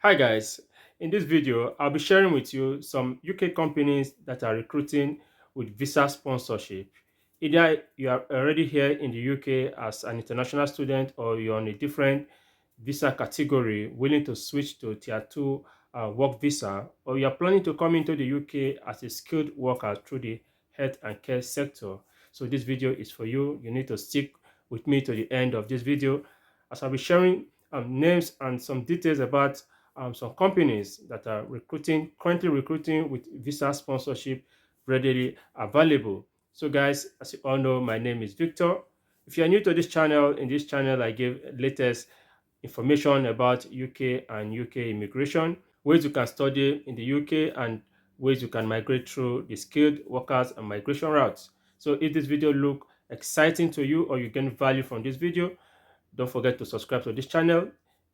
Hi guys, in this video I'll be sharing with you some UK companies that are recruiting with visa sponsorship. Either you are already here in the UK as an international student or you're on a different visa category willing to switch to tier 2 work visa, or you're planning to come into the UK as a skilled worker through the health and care sector. So this video is for you. You need to stick with me to the end of this video as I'll be sharing names and some details about some companies that are currently recruiting with visa sponsorship readily available. So guys, as you all know, my name is Victor. If you are new to this channel, in this channel I give latest information about UK and UK immigration, ways you can study in the UK, and ways you can migrate through the skilled workers and migration routes. So if this video look exciting to you or you gain value from this video, don't forget to subscribe to this channel,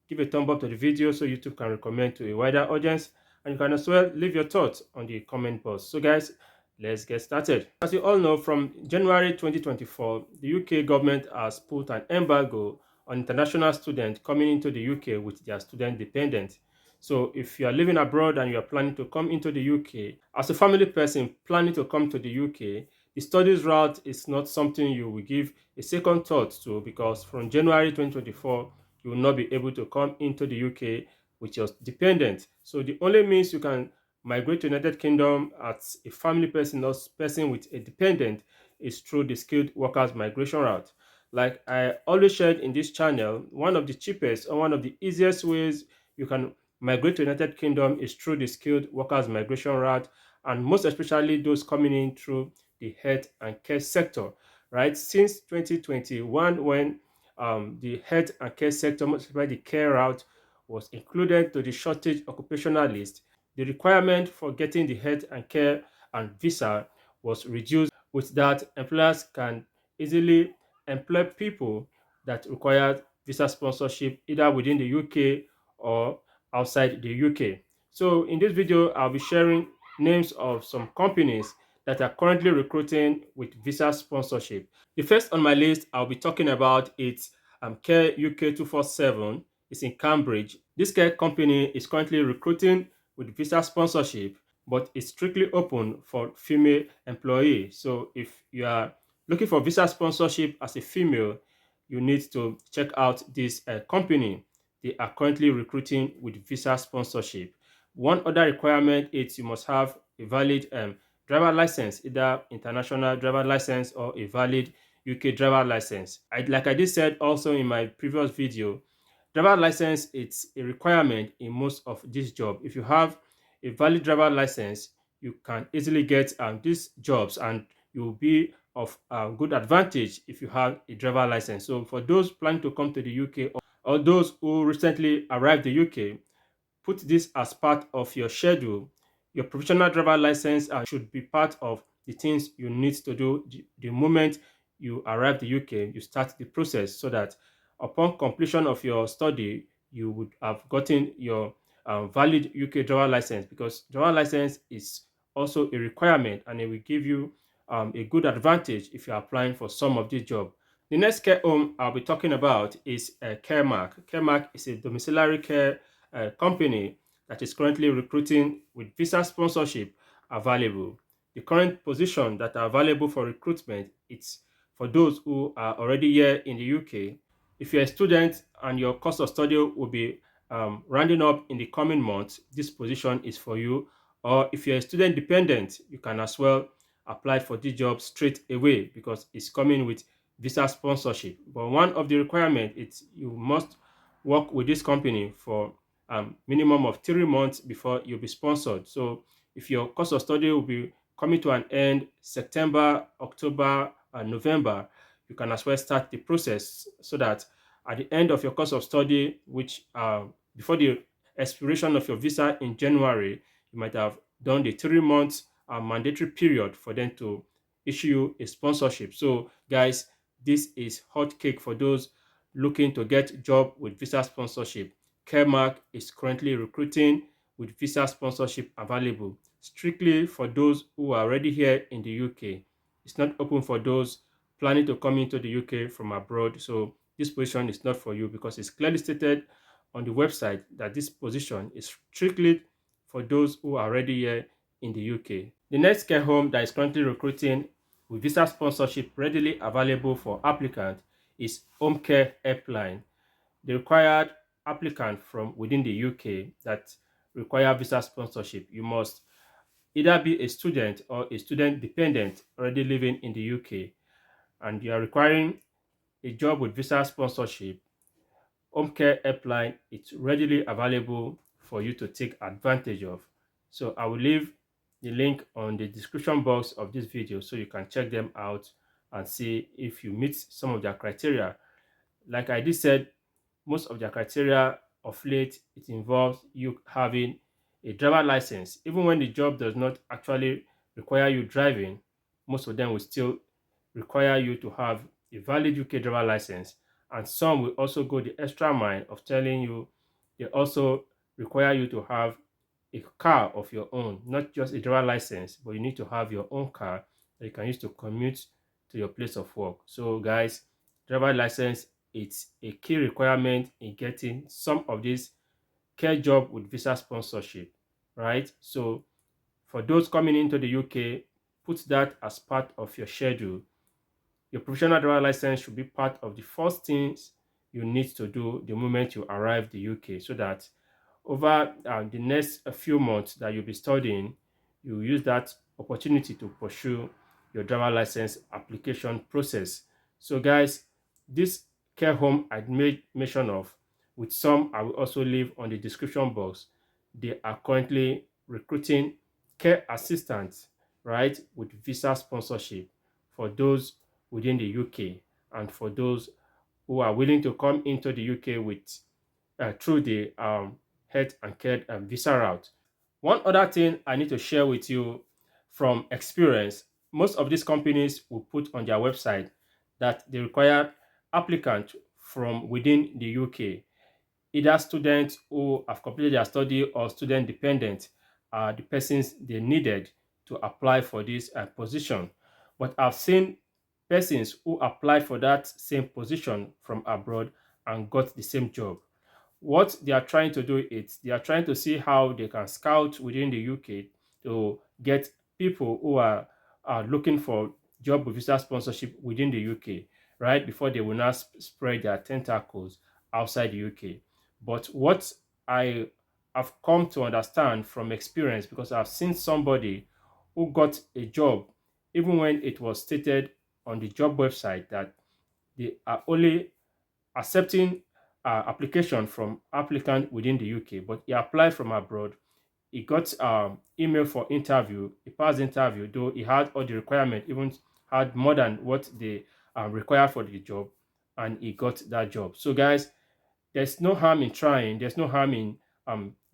give a thumb up to the video so YouTube can recommend to a wider audience, and you can as well leave your thoughts on the comment box. So guys, let's get started. As you all know, from January 2024, the UK government has put an embargo on international students coming into the UK with their student dependents. So if you are living abroad and you are planning to come into the UK, as a family person planning to come to the UK, the studies route is not something you will give a second thought to, because from January 2024, you will not be able to come into the UK with your dependent. So the only means you can migrate to United Kingdom as a family person or person with a dependent is through the skilled workers migration route. Like I always shared in this channel, one of the cheapest or one of the easiest ways you can migrate to United Kingdom is through the skilled workers migration route, and most especially those coming in through the health and care sector, right? Since 2021, when the health and care sector, most especially the care route, was included to the shortage occupational list, the requirement for getting the health and care and visa was reduced. With that, employers can easily employ people that require visa sponsorship either within the UK or outside the UK. So in this video, I'll be sharing names of some companies that are currently recruiting with visa sponsorship. The first on my list I'll be talking about is Care UK 247. It's in Cambridge. This care company is currently recruiting with visa sponsorship, but it's strictly open for female employees. So if you are looking for visa sponsorship as a female, you need to check out this company. They are currently recruiting with visa sponsorship. One other requirement is you must have a valid driver license, either international driver license or a valid UK driver license. Like I did said also in my previous video, driver license, it's a requirement in most of this job. If you have a valid driver license, you can easily get these jobs, and you will be of good advantage if you have a driver license. So for those planning to come to the UK, or those who recently arrived the UK, put this as part of your schedule. Your professional driver license should be part of the things you need to do the moment you arrive the UK. You start the process so that upon completion of your study, you would have gotten your valid UK driver license, because driver license is also a requirement and it will give you a good advantage if you're applying for some of these jobs. The next care home I'll be talking about is Caremark. Caremark is a domiciliary care company that is currently recruiting with visa sponsorship available. The current position that are available for recruitment, it's for those who are already here in the UK. If you're a student and your course of study will be rounding up in the coming months, this position is for you. Or if you're a student dependent, you can as well apply for this job straight away because it's coming with visa sponsorship. But one of the requirements is you must work with this company for minimum of 3 months before you'll be sponsored. So if your course of study will be coming to an end September, October, and November, you can as well start the process so that at the end of your course of study, which before the expiration of your visa in January, you might have done the 3 months mandatory period for them to issue you a sponsorship. So guys, this is hot cake for those looking to get job with visa sponsorship. Caremark is currently recruiting with visa sponsorship available strictly for those who are already here in the UK. It's not open for those planning to come into the UK from abroad. So this position is not for you because it's clearly stated on the website that this position is strictly for those who are already here in the UK. The next care home that is currently recruiting with visa sponsorship readily available for applicants is Home Care Helpline. The required applicant from within the UK that require visa sponsorship, you must either be a student or a student dependent already living in the UK, and you are requiring a job with visa sponsorship. Home Care Helpline, it's readily available for you to take advantage of. So I will leave the link on the description box of this video so you can check them out and see if you meet some of their criteria. Like I did said, most of their criteria of late, it involves you having a driver license. Even when the job does not actually require you driving, most of them will still require you to have a valid UK driver license. And some will also go the extra mile of telling you they also require you to have a car of your own, not just a driver license, but you need to have your own car that you can use to commute to your place of work. So guys, driver license, it's a key requirement in getting some of these care job with visa sponsorship, right? So for those coming into the UK, put that as part of your schedule. Your professional driver license should be part of the first things you need to do the moment you arrive the UK, so that over the next few months that you'll be studying, you use that opportunity to pursue your driver license application process. So guys, this care home I made mention of, with some I will also leave on the description box, they are currently recruiting care assistants, right, with visa sponsorship for those within the UK and for those who are willing to come into the UK with through the health and care visa route. One other thing I need to share with you from experience, most of these companies will put on their website that they require applicants from within the UK. Either students who have completed their study or student dependent are the persons they needed to apply for this position. But I've seen persons who applied for that same position from abroad and got the same job. What they are trying to do is they are trying to see how they can scout within the UK to get people who are looking for job with visa sponsorship within the UK, right? Before they will not spread their tentacles outside the UK. But what I have come to understand from experience, because I've seen somebody who got a job even when it was stated on the job website that they are only accepting application from applicant within the UK, but he applied from abroad. He got email for interview. He passed the interview, though he had all the requirement, even had more than what they require for the job, and he got that job. So guys, there's no harm in trying. There's no harm in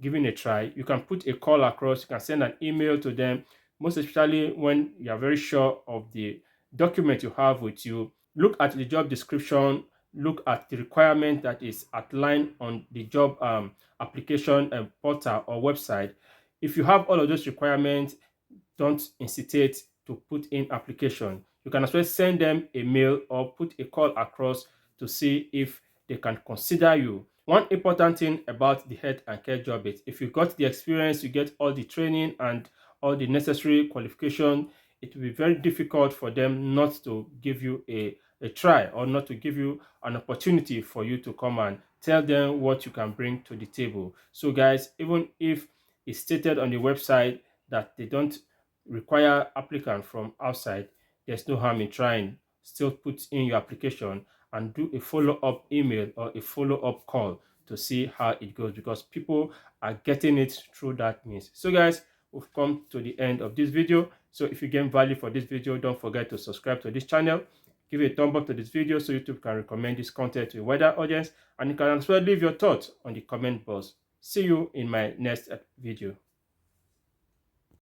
giving a try. You can put a call across. You can send an email to them, most especially when you are very sure of the document you have with you. Look at the job description. Look at the requirement that is outlined on the job application portal or website. If you have all of those requirements, don't hesitate to put in application. You can as well send them a mail or put a call across to see if they can consider you. One important thing about the health and care job is if you got the experience, you get all the training and all the necessary qualification, it will be very difficult for them not to give you a try or not to give you an opportunity for you to come and tell them what you can bring to the table. So guys, even if it's stated on the website that they don't require applicant from outside, there's no harm in trying. Still put in your application and do a follow-up email or a follow-up call to see how it goes, because people are getting it through that means. So guys, we've come to the end of this video. So if you gain value for this video, don't forget to subscribe to this channel. Give a thumb up to this video so YouTube can recommend this content to a wider audience, and you can as well leave your thoughts on the comment box. See you in my next video.